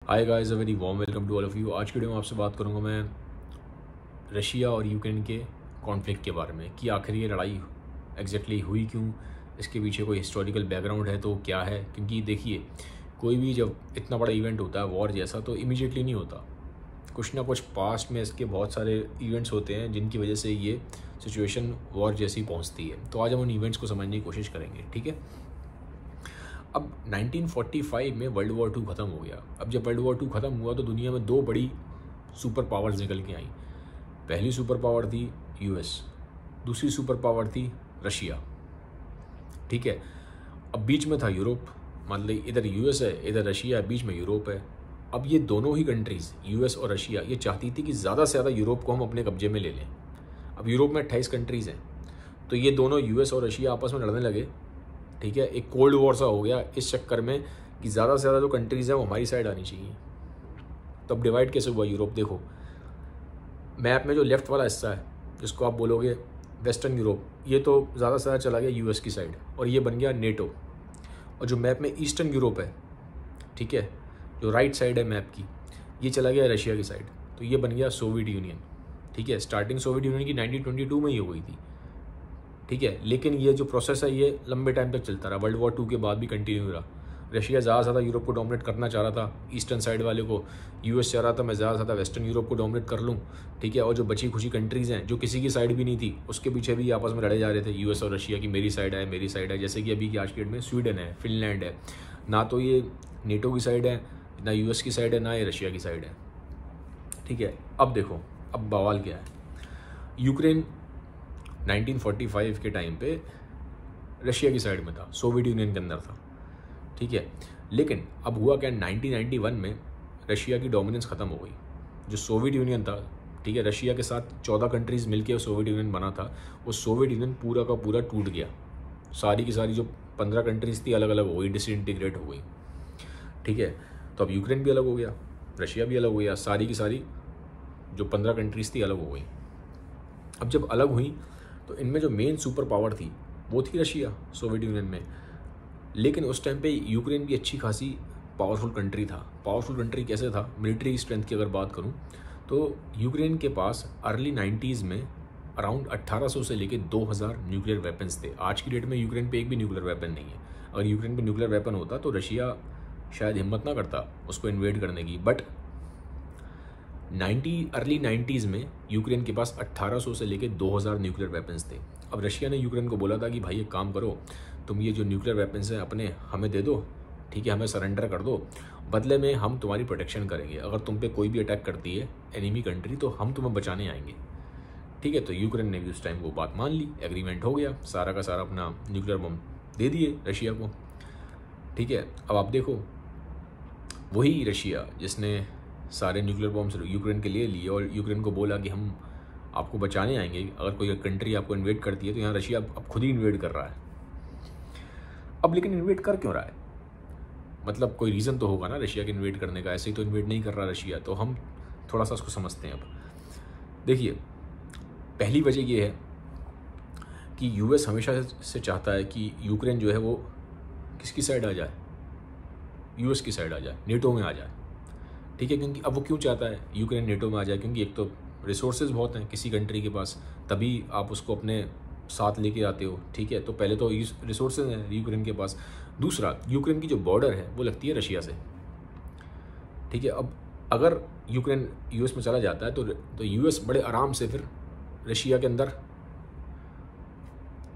Hi guys, a very warm welcome to all of you. आज की video में आपसे बात करूंगा मैं रशिया और यूक्रेन के कॉन्फ्लिक्ट के बारे में कि आखिर ये लड़ाई एग्जैक्टली हुई क्यों, इसके पीछे कोई हिस्टोरिकल बैकग्राउंड है तो क्या है। क्योंकि देखिए, कोई भी जब इतना बड़ा इवेंट होता है वॉर जैसा तो इमीडिएटली नहीं होता, कुछ ना कुछ पास्ट में इसके बहुत सारे इवेंट्स होते हैं जिनकी वजह से ये सिचुएशन वॉर जैसी पहुंचती है। तो आज हम उन इवेंट्स को समझने की कोशिश करेंगे, ठीक है। अब 1945 में वर्ल्ड वॉर 2 ख़त्म हो गया। अब जब वर्ल्ड वॉर 2 ख़त्म हुआ तो दुनिया में दो बड़ी सुपर पावर्स निकल के आई। पहली सुपर पावर थी यूएस, दूसरी सुपर पावर थी रशिया, ठीक है। अब बीच में था यूरोप, मान ली इधर यूएस है इधर रशिया है, बीच में यूरोप है। अब ये दोनों ही कंट्रीज़ यूएस और रशिया ये चाहती थी कि ज़्यादा से ज़्यादा यूरोप को हम अपने कब्जे में ले लें। अब यूरोप में 28 कंट्रीज़ हैं, तो ये दोनों यूएस और रशिया आपस में लड़ने लगे, ठीक है। एक कोल्ड वॉर सा हो गया इस चक्कर में कि ज़्यादा से ज़्यादा जो कंट्रीज़ हैं वो हमारी साइड आनी चाहिए। तो अब डिवाइड कैसे हुआ यूरोप? देखो मैप में जो लेफ्ट वाला हिस्सा है जिसको आप बोलोगे वेस्टर्न यूरोप, ये तो ज़्यादा से ज़्यादा चला गया यूएस की साइड और ये बन गया नेटो। और जो मैप में ईस्टर्न यूरोप है, ठीक है, जो राइट साइड है मैप की, ये चला गया रशिया की साइड, तो ये बन गया सोवियत यूनियन, ठीक है। स्टार्टिंग सोवियत यूनियन की 1922 में ही हो गई थी, ठीक है। लेकिन ये जो प्रोसेस है ये लंबे टाइम तक चलता रहा, वर्ल्ड वॉर 2 के बाद भी कंटिन्यू रहा। रशिया ज़्यादा से ज़्यादा यूरोप को डोमिनेट करना चाह रहा था, ईस्टर्न साइड वाले को। यूएस चाह रहा था मैं ज़्यादा से ज़्यादा वेस्टर्न यूरोप को डोमिनेट कर लूँ, ठीक है। और जो बची खुची कंट्रीज़ हैं जो किसी की साइड भी नहीं थी उसके पीछे भी आपस में लड़े जा रहे थे यूएस और रशिया की, मेरी साइड है मेरी साइड है। जैसे कि अभी की आज की डेट में स्वीडन है, फिनलैंड है, ना तो ये नेटो की साइड है, ना यूएस की साइड है, ना ये रशिया की साइड है, ठीक है। अब देखो अब बवाल क्या है। यूक्रेन 1945 के टाइम पे रशिया की साइड में था, सोवियत यूनियन के अंदर था, ठीक है। लेकिन अब हुआ क्या, 1991 में रशिया की डोमिनेंस ख़त्म हो गई। जो सोवियत यूनियन था, ठीक है, रशिया के साथ 14 कंट्रीज़ मिलके सोवियत यूनियन बना था, वो सोवियत यूनियन पूरा का पूरा टूट गया। सारी की सारी जो 15 कंट्रीज़ थी अलग अलग हो गई, डिसइंटीग्रेट हो गई, ठीक है। तो अब यूक्रेन भी अलग हो गया, रशिया भी अलग हो गया, सारी की सारी जो 15 कंट्रीज़ थी अलग हो गई। अब जब अलग हुई तो इनमें जो मेन सुपर पावर थी वो थी रशिया सोवियत यूनियन में। लेकिन उस टाइम पे यूक्रेन भी अच्छी खासी पावरफुल कंट्री था। पावरफुल कंट्री कैसे था, मिलिट्री स्ट्रेंथ की अगर बात करूं तो यूक्रेन के पास अर्ली 90s में अराउंड 1800 से लेके 2000 न्यूक्लियर वेपन्स थे। आज की डेट में यूक्रेन पे एक भी न्यूक्लियर वेपन नहीं है। अगर यूक्रेन पे न्यूक्लियर वेपन होता तो रशिया शायद हिम्मत ना करता उसको इन्वेड करने की। बट अर्ली 90s में यूक्रेन के पास 1800 से लेके 2000 न्यूक्लियर वेपन्स थे। अब रशिया ने यूक्रेन को बोला था कि भाई एक काम करो, तुम ये जो न्यूक्लियर वेपन्स हैं अपने हमें दे दो, ठीक है, हमें सरेंडर कर दो, बदले में हम तुम्हारी प्रोटेक्शन करेंगे। अगर तुम पे कोई भी अटैक करती है एनिमी कंट्री तो हम तुम्हें बचाने आएंगे, ठीक है। तो यूक्रेन ने भी उस टाइम वो बात मान ली, एग्रीमेंट हो गया, सारा का सारा अपना न्यूक्लियर बम दे दिए रशिया को, ठीक है। अब आप देखो वही रशिया जिसने सारे न्यूक्लियर बॉम्ब्स यूक्रेन के लिए लिए और यूक्रेन को बोला कि हम आपको बचाने आएंगे, अगर कोई कंट्री आपको इन्वेड करती है तो यहाँ रशिया अब खुद ही इन्वेड कर रहा है। अब लेकिन इन्वेड कर क्यों रहा है, मतलब कोई रीज़न तो होगा ना रशिया के इन्वेड करने का, ऐसे ही तो इन्वेड नहीं कर रहा रशिया। तो हम थोड़ा सा उसको समझते हैं। अब देखिए, पहली वजह ये है कि यूएस हमेशा से चाहता है कि यूक्रेन जो है वो किसकी साइड आ जाए, यूएस की साइड आ जाए, नेटो में आ जाए, ठीक है। क्योंकि अब वो क्यों चाहता है यूक्रेन नेटो में आ जाए, क्योंकि एक तो रिसोर्सेज बहुत हैं किसी कंट्री के पास, तभी आप उसको अपने साथ लेके आते हो, ठीक है। तो पहले तो रिसोर्सेज हैं यूक्रेन के पास, दूसरा यूक्रेन की जो बॉर्डर है वो लगती है रशिया से, ठीक है। अब अगर यूक्रेन यूएस में चला जाता है तो यूएस बड़े आराम से फिर रशिया के अंदर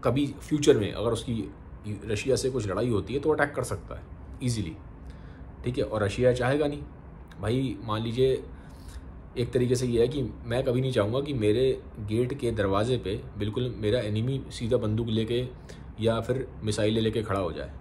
कभी फ्यूचर में अगर उसकी रशिया से कुछ लड़ाई होती है तो अटैक कर सकता है ईजिली, ठीक है। और रशिया चाहेगा नहीं भाई, मान लीजिए एक तरीके से ये है कि मैं कभी नहीं चाहूँगा कि मेरे गेट के दरवाजे पे बिल्कुल मेरा एनिमी सीधा बंदूक लेके या फिर मिसाइलें लेके खड़ा हो जाए,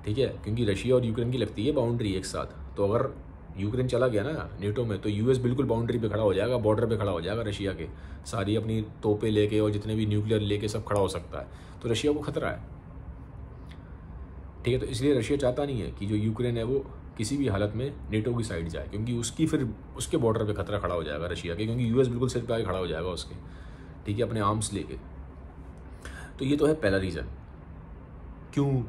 ठीक है। क्योंकि रशिया और यूक्रेन की लगती है बाउंड्री एक साथ, तो अगर यूक्रेन चला गया ना नेटो में तो यूएस बिल्कुल बाउंड्री पे खड़ा हो जाएगा, बॉर्डर पे खड़ा हो जाएगा रशिया के, सारी अपनी तोपें लेके और जितने भी न्यूक्लियर लेके सब खड़ा हो सकता है। तो रशिया को खतरा है, ठीक है। तो इसलिए रशिया चाहता नहीं है कि जो यूक्रेन है वो किसी भी हालत में नेटो की साइड जाए, क्योंकि उसकी फिर उसके बॉर्डर पे खतरा खड़ा हो जाएगा रशिया के, क्योंकि यूएस बिल्कुल सिर पे आके खड़ा हो जाएगा उसके, ठीक है, अपने आर्म्स लेके। तो ये तो है पहला रीज़न क्यों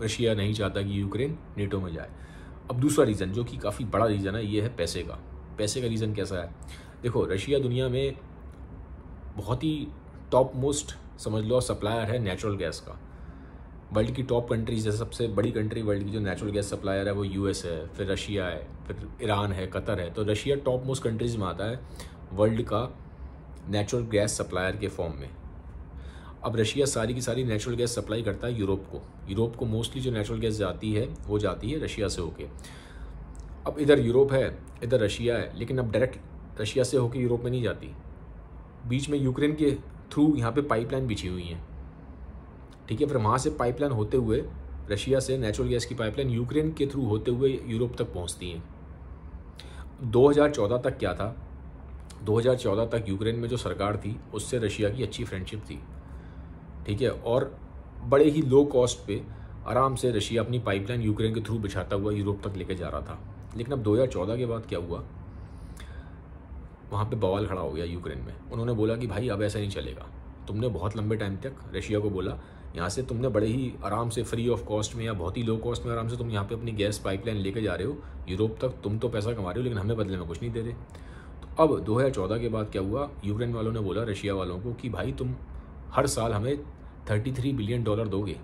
रशिया नहीं चाहता कि यूक्रेन नेटो में जाए। अब दूसरा रीज़न जो कि काफ़ी बड़ा रीज़न है, ये है पैसे का। पैसे का रीज़न कैसा है? देखो, रशिया दुनिया में बहुत ही टॉप मोस्ट समझ लो सप्लायर है नेचुरल गैस का। वर्ल्ड की टॉप कंट्रीज है, सबसे बड़ी कंट्री वर्ल्ड की जो नेचुरल गैस सप्लायर है वो यूएस है, फिर रशिया है, फिर ईरान है, कतर है। तो रशिया टॉप मोस्ट कंट्रीज में आता है वर्ल्ड का नेचुरल गैस सप्लायर के फॉर्म में। अब रशिया सारी की सारी नेचुरल गैस सप्लाई करता है यूरोप को मोस्टली जो नेचुरल गैस जाती है वो जाती है रशिया से होके। अब इधर यूरोप है, इधर रशिया है, लेकिन अब डायरेक्ट रशिया से होके यूरोप में नहीं जाती, बीच में यूक्रेन के थ्रू यहाँ पे पाइपलाइन बिछी हुई हैं, ठीक है। फिर वहाँ से पाइपलाइन होते हुए रशिया से नेचुरल गैस की पाइपलाइन यूक्रेन के थ्रू होते हुए यूरोप तक पहुँचती हैं। 2014 तक क्या था, 2014 तक यूक्रेन में जो सरकार थी उससे रशिया की अच्छी फ्रेंडशिप थी, ठीक है, और बड़े ही लो कॉस्ट पे आराम से रशिया अपनी पाइपलाइन यूक्रेन के थ्रू बिछाता हुआ यूरोप तक लेके जा रहा था। लेकिन अब 2014 के बाद क्या हुआ, वहाँ पे बवाल खड़ा हो गया यूक्रेन में। उन्होंने बोला कि भाई अब ऐसा नहीं चलेगा, तुमने बहुत लंबे टाइम तक रशिया को बोला यहाँ से तुमने बड़े ही आराम से फ्री ऑफ कॉस्ट में या बहुत ही लो कॉस्ट में आराम से तुम यहाँ पे अपनी गैस पाइपलाइन लेके जा रहे हो यूरोप तक, तुम तो पैसा कमा रहे हो लेकिन हमें बदले में कुछ नहीं दे रहे। तो अब 2014 के बाद क्या हुआ, यूक्रेन वालों ने बोला रशिया वालों को कि भाई तुम हर साल हमें $33 बिलियन दोगे,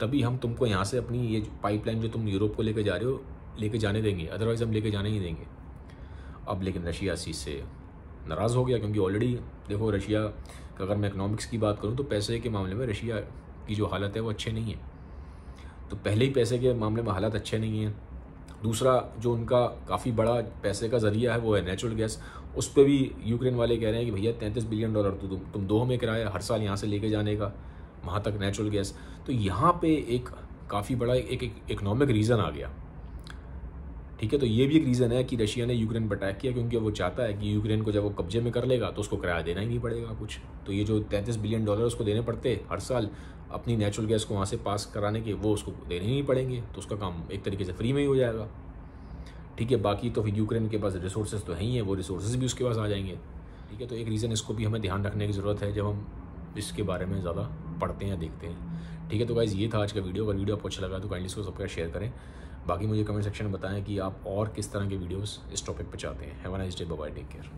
तभी हम तुमको यहाँ से अपनी ये पाइपलाइन जो तुम यूरोप को लेके जा रहे हो लेके जाने देंगे, अदरवाइज़ हम लेके जाने ही देंगे। अब लेकिन रशिया इस चीज़ से नाराज़ हो गया, क्योंकि ऑलरेडी देखो रशिया का अगर मैं इकनॉमिक्स की बात करूँ तो पैसे के मामले में रशिया की जो हालत है वो अच्छे नहीं है। तो पहले ही पैसे के मामले में हालात अच्छे नहीं हैं। दूसरा जो उनका काफ़ी बड़ा पैसे का ज़रिया है वो है नेचुरल गैस। उस पर भी यूक्रेन वाले कह रहे हैं कि भैया $33 बिलियन तो तुम दो हमें किराया हर साल यहाँ से लेके जाने का वहाँ तक नेचुरल गैस। तो यहाँ पे एक काफ़ी बड़ा एक इकोनॉमिक रीज़न आ गया, ठीक है। तो ये भी एक रीज़न है कि रशिया ने यूक्रेन पर अटैक किया, क्योंकि वो चाहता है कि यूक्रेन को जब वो कब्जे में कर लेगा तो उसको किराया देना ही नहीं पड़ेगा कुछ। तो ये जो $33 बिलियन उसको देने पड़ते हर साल अपनी नेचुरल गैस को वहाँ से पास कराने के, वो उसको देने ही नहीं पड़ेंगे, तो उसका काम एक तरीके से फ्री में ही हो जाएगा, ठीक है। बाकी तो फिर यूक्रेन के पास रिसोर्सेज तो है ही हैं, वो रिसोर्सेज भी उसके पास आ जाएंगे, ठीक है। तो एक रीज़न इसको भी हमें ध्यान रखने की ज़रूरत है जब हम इसके बारे में ज़्यादा पढ़ते हैं देखते हैं, ठीक है। तो गाइज़ ये था आज का वीडियो। अगर वीडियो आपको अच्छा लगा तो काइंडली इसको सबका शेयर करें। बाकी मुझे कमेंट सेक्शन में बताएं कि आप और किस तरह के वीडियोस इस टॉपिक पे चाहते हैं। Have a nice day, bye bye, take care.